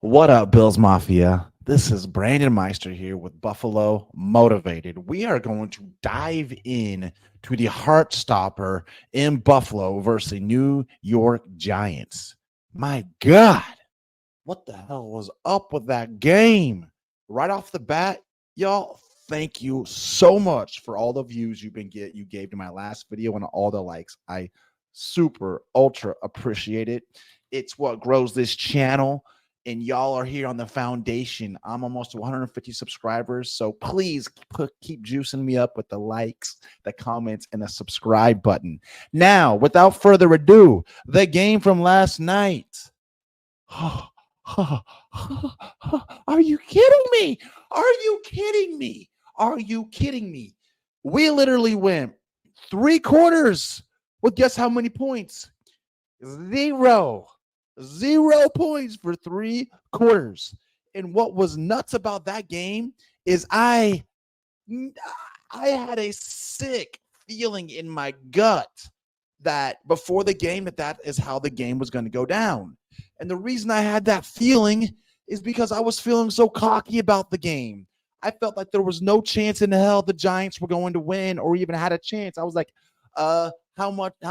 What up, Bills Mafia? This is Brandon Meister here with Buffalo Motivated. We are going to dive in to the heart stopper in Buffalo versus the New York Giants. My God, what the hell was up with that game? Right off the bat, y'all, thank you so much for all the views you gave to my last video and all the likes. I super ultra appreciate it. It's what grows this channel, and y'all are here on the foundation. I'm almost 150 subscribers, so please keep juicing me up with the likes, the comments, and the subscribe button. Now, without further ado, the game from last night. Are you kidding me? Are you kidding me? Are you kidding me? We literally went 3 quarters with guess how many points? Zero. 0 points for 3 quarters. And what was nuts about that game is I had a sick feeling in my gut that before the game that is how the game was going to go down. And the reason I had that feeling is because I was feeling so cocky about the game. I felt like there was no chance in hell the Giants were going to win or even had a chance. I was like, how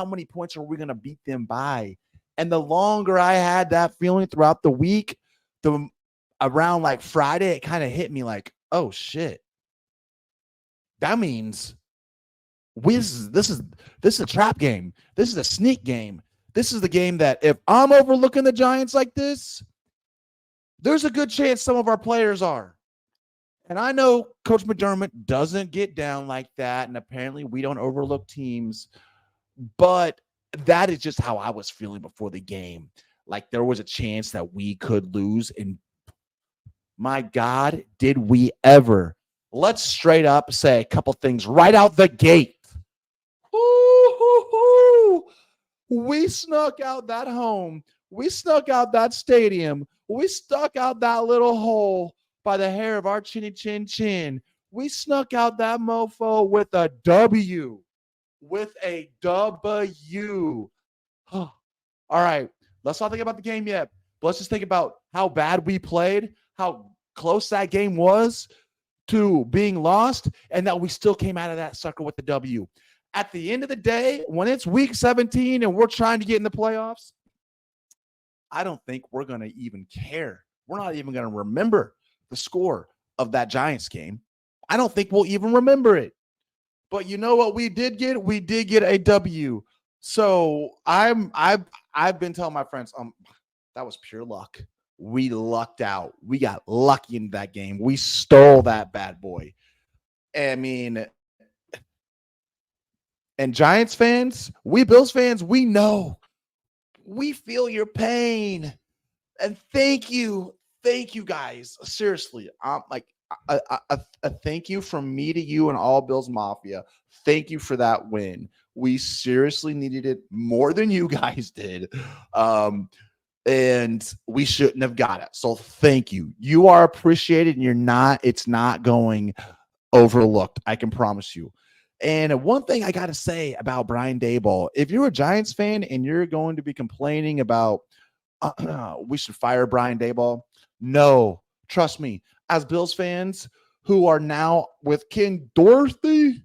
many points are we going to beat them by? And the longer I had that feeling throughout the week, around like Friday, it kind of hit me like, oh shit. That means this is a trap game. This is a sneak game. This is the game that if I'm overlooking the Giants like this, there's a good chance some of our players are. And I know Coach McDermott doesn't get down like that, and apparently we don't overlook teams, but that is just how I was feeling before the game. Like there was a chance that we could lose, and my God, did we ever. Let's straight up say a couple things right out the gate. We snuck out that home. We snuck out that stadium. We stuck out that little hole by the hair of our chinny chin chin. We snuck out that mofo with a W. With a W. All right. Let's not think about the game yet. But let's just think about how bad we played, how close that game was to being lost, and that we still came out of that sucker with the W. At the end of the day, when it's week 17 and we're trying to get in the playoffs, I don't think we're going to even care. We're not even going to remember the score of that Giants game. I don't think we'll even remember it. But you know what we did get? We did get a W. So I've been telling my friends, that was pure luck. We lucked out. We got lucky in that game. We stole that bad boy. I mean, and Giants fans, we Bills fans, we know. We feel your pain. And thank you guys. Seriously, like a thank you from me to you and all Bills Mafia. Thank you for that win. We seriously needed it more than you guys did. And we shouldn't have got it. So thank you. You are appreciated, and it's not going overlooked. I can promise you. And one thing I got to say about Brian Daboll, if you're a Giants fan and you're going to be complaining about we should fire Brian Daboll, no, trust me, as Bills fans who are now with Ken Dorsey,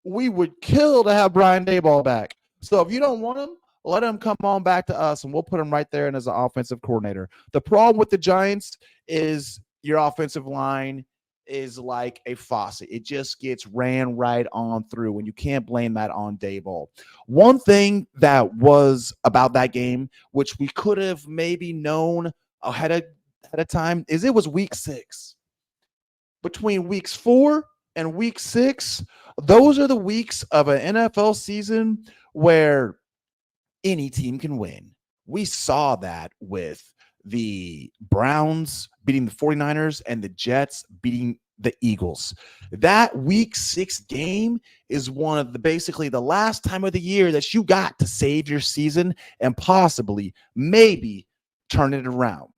we would kill to have Brian Daboll back. So if you don't want him, let him come on back to us, and we'll put him right there in as an offensive coordinator. The problem with the Giants is your offensive line is like a faucet. It just gets ran right on through, and you can't blame that on Daboll. One thing that was about that game, which we could have maybe known ahead of time, is it was week 6. Between weeks 4 and week 6, those are the weeks of an NFL season where any team can win. We saw that with the Browns beating the 49ers and the Jets beating the Eagles. That week 6 game is one of basically the last time of the year that you got to save your season and possibly, maybe turn it around.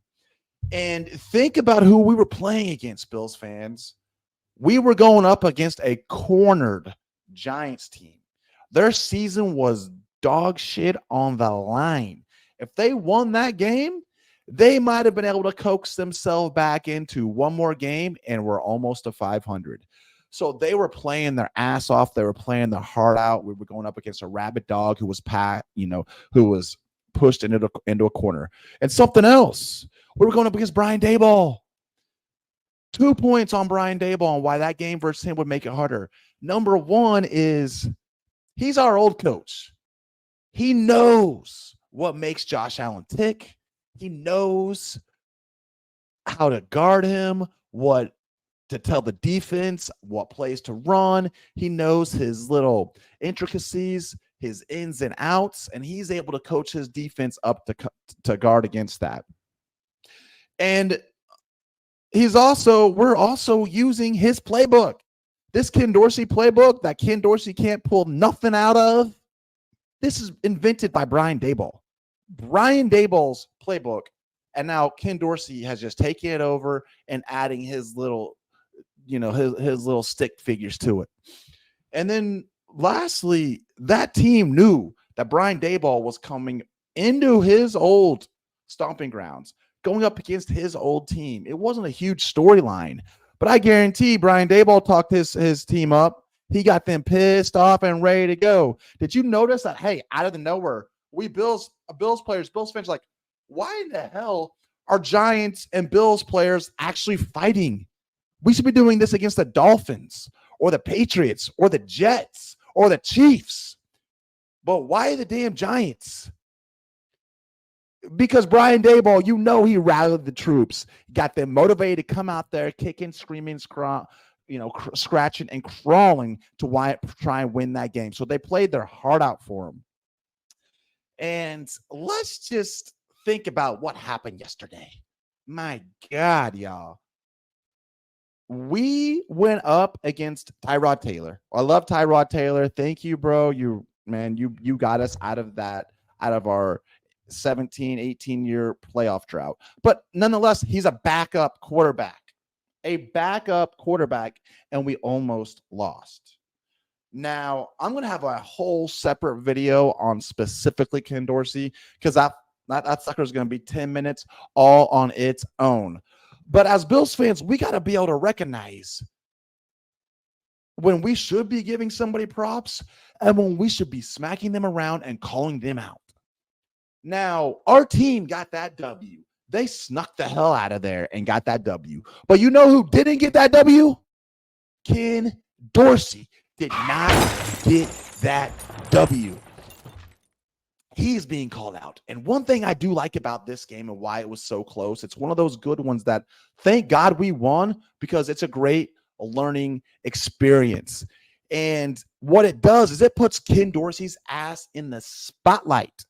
And think about who we were playing against, Bills fans. We were going up against a cornered Giants team. Their season was dog shit on the line. If they won that game, They might have been able to coax themselves back into one more game, and we're almost to 500. So they were playing their ass off. They were playing their heart out. We were going up against a rabid dog who was who was pushed into a corner. And something else, we were going up against Brian Daboll. 2 points on Brian Daboll and why that game versus him would make it harder. Number one is he's our old coach. He knows what makes Josh Allen tick. He knows how to guard him, what to tell the defense, what plays to run. He knows his little intricacies, his ins and outs, and he's able to coach his defense up to guard against that. And we're also using his playbook. This Ken Dorsey playbook that Ken Dorsey can't pull nothing out of. This is invented by Brian Daboll. Brian Daboll's playbook, and now Ken Dorsey has just taken it over and adding his little, his little stick figures to it. And then lastly, that team knew that Brian Daboll was coming into his old stomping grounds, going up against his old team. It wasn't a huge storyline, but I guarantee Brian Daboll talked his team up. He got them pissed off and ready to go. Did you notice that, hey, out of the nowhere, Bills fans like, why in the hell are Giants and Bills players actually fighting? We should be doing this against the Dolphins or the Patriots or the Jets or the Chiefs. But why the damn Giants? Because Brian Daboll, he rallied the troops, got them motivated to come out there, kicking, screaming, scratching and crawling to try and win that game. So they played their heart out for him. And let's just think about what happened yesterday. My God, y'all. We went up against Tyrod Taylor. I love Tyrod Taylor. Thank you, bro. You got us out of our 17, 18-year playoff drought. But nonetheless, he's a backup quarterback. And we almost lost. Now, I'm going to have a whole separate video on specifically Ken Dorsey because that sucker is going to be 10 minutes all on its own. But as Bills fans, we got to be able to recognize when we should be giving somebody props and when we should be smacking them around and calling them out. Now, our team got that W. They snuck the hell out of there and got that W. But you know who didn't get that W? Ken Dorsey did not get that W. He's being called out. And one thing I do like about this game and why it was so close, it's one of those good ones that thank God we won because it's a great learning experience. And what it does is it puts Ken Dorsey's ass in the spotlight.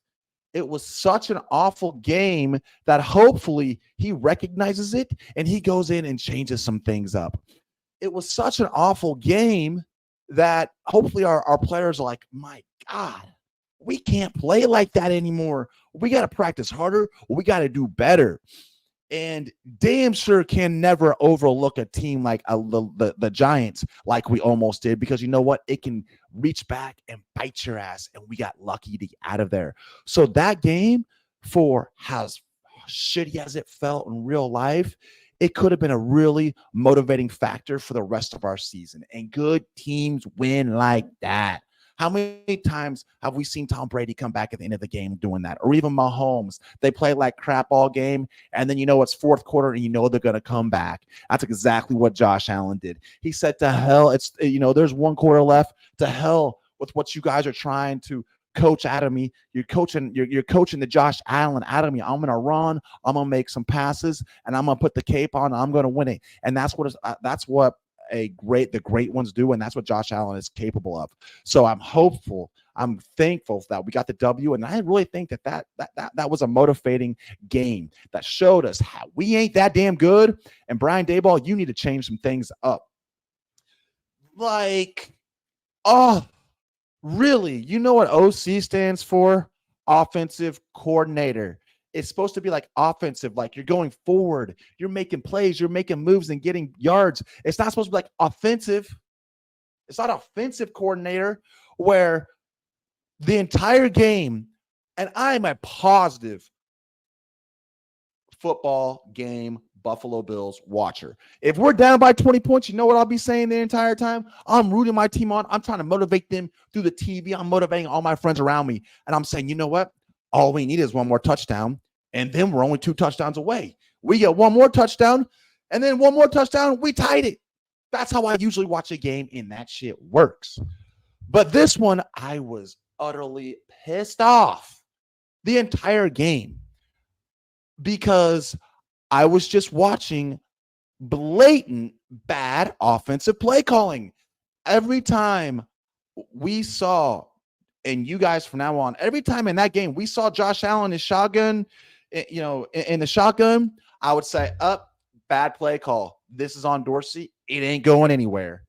It was such an awful game that hopefully he recognizes it and he goes in and changes some things up. It was such an awful game that hopefully our players are like, my God, we can't play like that anymore. We got to practice harder. We got to do better. And damn sure can never overlook a team like the Giants like we almost did because you know what? It can reach back and bite your ass, and we got lucky to get out of there. So that game, for as shitty as it felt in real life, it could have been a really motivating factor for the rest of our season. And good teams win like that. How many times have we seen Tom Brady come back at the end of the game doing that? Or even Mahomes, they play like crap all game, and then it's fourth quarter, and they're going to come back. That's exactly what Josh Allen did. He said, to hell, there's one quarter left. To hell with what you guys are trying to coach out of me. You're coaching the Josh Allen out of me. I'm going to run. I'm going to make some passes, and I'm going to put the cape on. I'm going to win it. And that's what the great ones do, and that's what Josh Allen is capable of. So I'm hopeful, I'm thankful that we got the W, and I really think that was a motivating game that showed us how we ain't that damn good. And Brian Daboll, you need to change some things up. Really? You know what OC stands for? Offensive coordinator. It's supposed to be like offensive, like you're going forward, you're making plays, you're making moves and getting yards. It's not supposed to be like offensive. It's not offensive coordinator where the entire game, and I'm a positive football game Buffalo Bills watcher. If we're down by 20 points, you know what I'll be saying the entire time? I'm rooting my team on. I'm trying to motivate them through the TV. I'm motivating all my friends around me. And I'm saying, you know what? All we need is one more touchdown. And then we're only 2 touchdowns away. We get one more touchdown. And then one more touchdown. We tied it. That's how I usually watch a game. And that shit works. But this one, I was utterly pissed off the entire game because I was just watching blatant bad offensive play calling. Every time we saw, and you guys from now on, every time in that game we saw Josh Allen his shotgun, in the shotgun, I would say, bad play call. This is on Dorsey. It ain't going anywhere.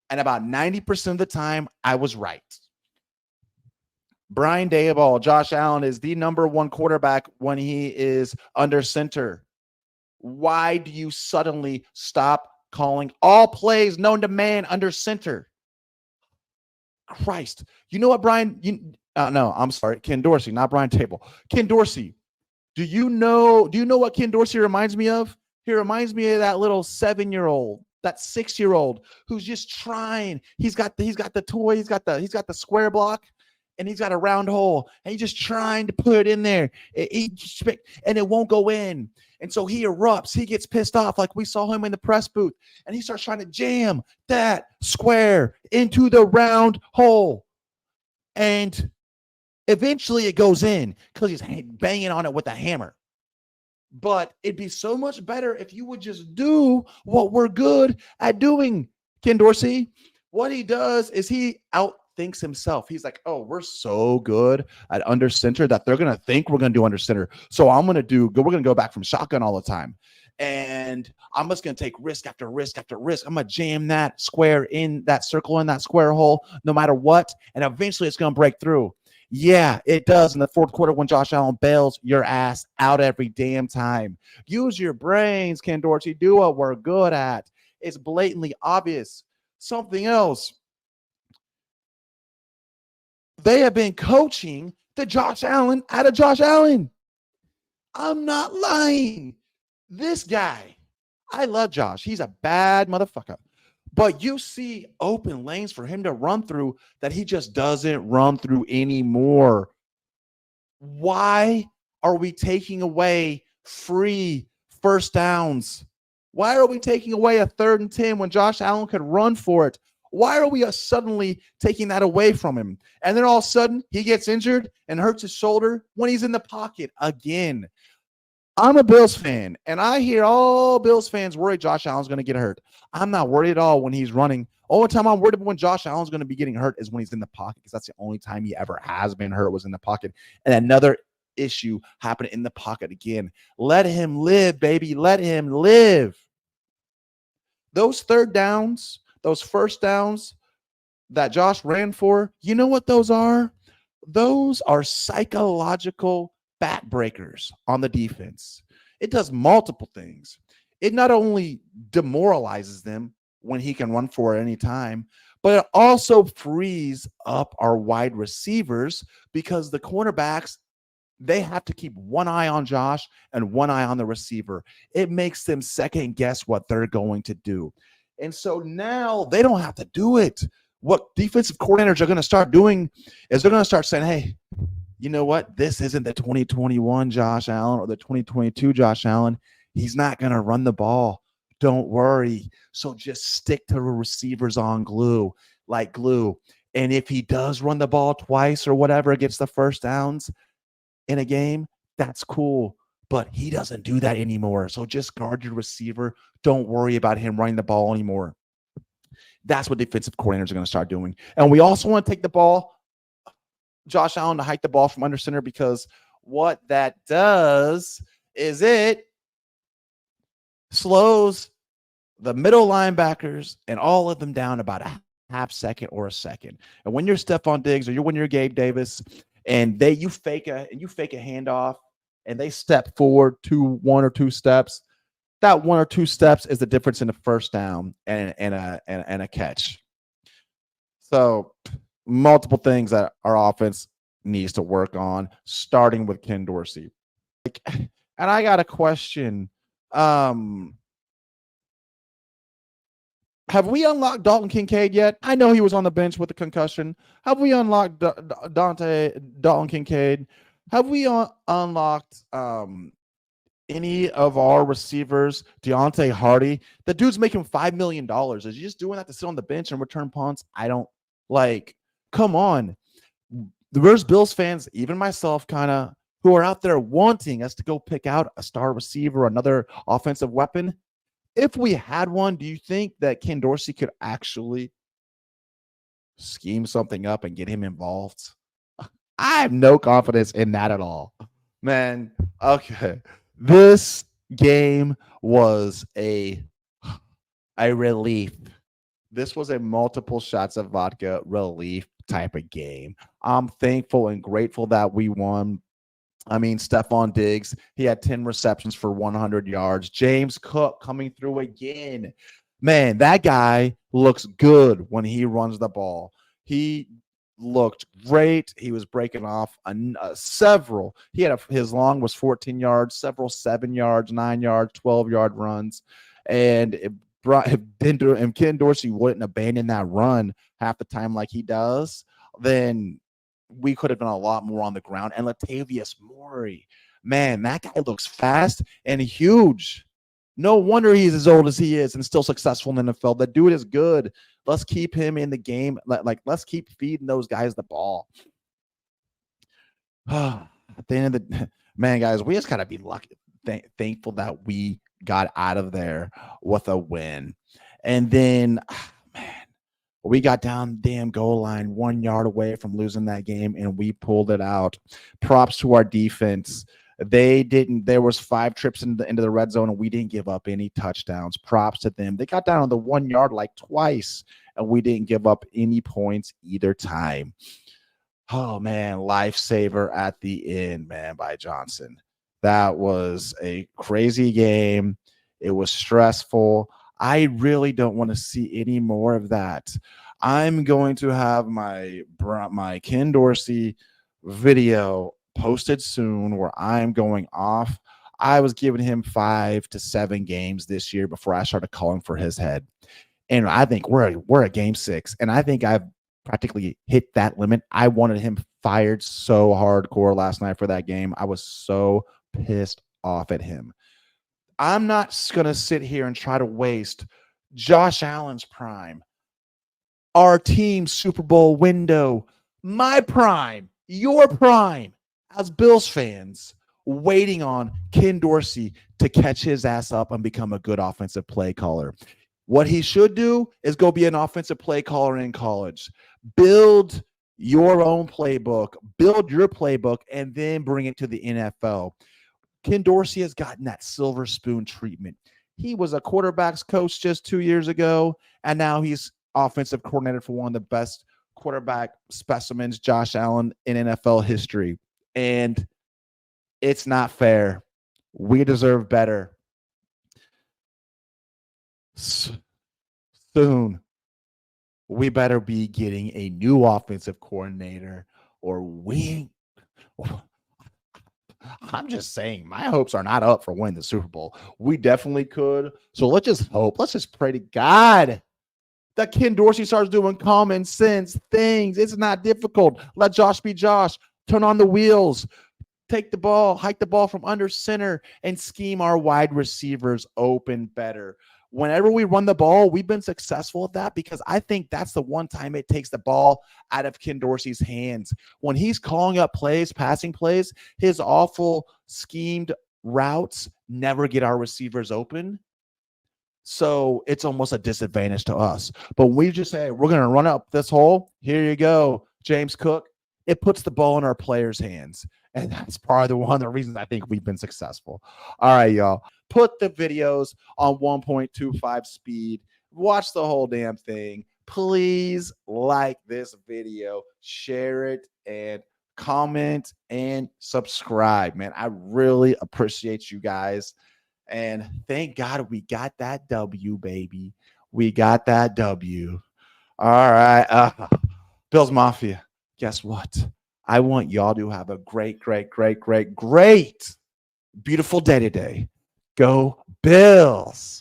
And about 90% of the time, I was right. Brian Daboll, Josh Allen is the number 1 quarterback when he is under center. Why do you suddenly stop calling all plays known to man under center? Christ. You know what, Brian? No, I'm sorry. Ken Dorsey, not Brian Daboll. Ken Dorsey. Do you know what Ken Dorsey reminds me of? He reminds me of that little 7-year-old, that 6-year-old who's just trying. He's got the toy, he's got the square block, and he's got a round hole, and he's just trying to put it in there. And it won't go in. And so he erupts. He gets pissed off, like we saw him in the press booth, and he starts trying to jam that square into the round hole. And eventually it goes in because he's banging on it with a hammer. But it'd be so much better if you would just do what we're good at doing, Ken Dorsey. What he does is he outthinks himself. He's like, oh, we're so good at under center that they're going to think we're going to do under center. So we're going to go back from shotgun all the time. And I'm just going to take risk after risk after risk. I'm going to jam that square in that circle in that square hole no matter what. And eventually it's going to break through. Yeah, it does in the fourth quarter when Josh Allen bails your ass out every damn time. Use your brains, Ken Dorsey. Do what we're good at. It's blatantly obvious. Something else. They have been coaching the Josh Allen out of Josh Allen. I'm not lying. This guy, I love Josh. He's a bad motherfucker. But you see open lanes for him to run through that he just doesn't run through anymore. Why are we taking away free first downs? Why are we taking away a 3rd and 10 when Josh Allen could run for it? Why are we suddenly taking that away from him? And then all of a sudden he gets injured and hurts his shoulder when he's in the pocket again. I'm a Bills fan, and I hear all Bills fans worry Josh Allen's going to get hurt. I'm not worried at all when he's running. Only time I'm worried about when Josh Allen's going to be getting hurt is when he's in the pocket, because that's the only time he ever has been hurt was in the pocket. And another issue happened in the pocket again. Let him live, baby. Let him live. Those 3rd downs, those first downs that Josh ran for, you know what those are? Those are psychological backbreakers on the defense. It does multiple things. It not only demoralizes them when he can run for it any time, but it also frees up our wide receivers because the cornerbacks, they have to keep one eye on Josh and one eye on the receiver. It makes them second guess what they're going to do. And so now they don't have to do it. What defensive coordinators are going to start doing is they're going to start saying, hey, you know what? This isn't the 2021 Josh Allen or the 2022 Josh Allen. He's not going to run the ball. Don't worry. So just stick to the receivers on like glue. And if he does run the ball twice or whatever, gets the first downs in a game, that's cool. But he doesn't do that anymore. So just guard your receiver. Don't worry about him running the ball anymore. That's what defensive coordinators are going to start doing. And we also want to take the ball, Josh Allen, to hike the ball from under center, because what that does is it slows the middle linebackers and all of them down about a half second or a second. And when you're Stephon Diggs or when you're Gabe Davis and you fake a handoff and they step forward 1 or 2 steps, that 1 or 2 steps is the difference in a first down and a catch. So multiple things that our offense needs to work on, starting with Ken Dorsey. Like, And I got a question. Um, have we unlocked Dalton Kincaid yet? I know he was on the bench with the concussion. Have we unlocked Dalton Kincaid? Have we unlocked any of our receivers? Deontay Hardy, the dude's making $5 million. Is he just doing that to sit on the bench and return punts? I don't like. Come on, there's Bills fans, even myself, kind of who are out there wanting us to go pick out a star receiver, another offensive weapon. If we had one, do you think that Ken Dorsey could actually scheme something up and get him involved? I have no confidence in that at all. Man, okay. This game was a relief. This was a multiple shots of vodka relief type of game. I'm thankful and grateful that we won. I mean, Stephon Diggs, he had 10 receptions for 100 yards. James Cook coming through again. Man, that guy looks good when he runs the ball. He looked great. He was breaking off several. He had his long was 14 yards, several 7 yards, 9 yards, 12-yard runs. And if Ken Dorsey wouldn't abandon that run half the time like he does, then we could have done a lot more on the ground. And Latavius Murray, man, that guy looks fast and huge. No wonder he's as old as he is and still successful in the NFL. That dude is good. Let's keep him in the game. Let's keep feeding those guys the ball. At the end of the man, guys, we just gotta be lucky, thankful that we got out of there with a win. And then, man, we got down the damn goal line 1 yard away from losing that game, and we pulled it out. Props to our defense. They didn't. There was 5 trips into the red zone, and we didn't give up any touchdowns. Props to them. They got down on the 1 yard like twice, and we didn't give up any points either time. Oh man, lifesaver at the end, man, by Johnson. That was a crazy game. It was stressful. I really don't want to see any more of that. I'm going to have my Ken Dorsey video posted soon where I'm going off. I was giving him 5 to 7 games this year before I started calling for his head. And I think we're at game 6, and I think I've practically hit that limit. I wanted him fired so hardcore last night for that game. I was so pissed off at him. I'm not going to sit here and try to waste Josh Allen's prime, our team's Super Bowl window, my prime, your prime as Bills fans, waiting on Ken Dorsey to catch his ass up and become a good offensive play caller. What he should do is go be an offensive play caller in college. Build your own playbook, build your playbook, and then bring it to the NFL. Ken Dorsey has gotten that silver spoon treatment. He was a quarterbacks coach just 2 years ago, and now he's offensive coordinator for one of the best quarterback specimens, Josh Allen, in NFL history. And it's not fair. We deserve better. Soon, we better be getting a new offensive coordinator, or I'm just saying, my hopes are not up for winning the Super Bowl. We definitely could. So let's just hope. Let's just pray to God that Ken Dorsey starts doing common sense things. It's not difficult. Let Josh be Josh. Turn on the wheels. Take the ball, hike the ball from under center, and scheme our wide receivers open better. Whenever we run the ball, we've been successful at that because I think that's the one time it takes the ball out of Ken Dorsey's hands. When he's calling up plays, passing plays, his awful schemed routes never get our receivers open. So it's almost a disadvantage to us. But when we just say, we're going to run up this hole, here you go, James Cook, it puts the ball in our players' hands. And that's probably one of the reasons I think we've been successful. All right, y'all. Put the videos on 1.25 speed. Watch the whole damn thing. Please like this video, share it, and comment and subscribe, man. I really appreciate you guys. And thank God we got that W, baby. We got that W. All right. Bills Mafia, guess what? I want y'all to have a great Beautiful day today. Go Bills.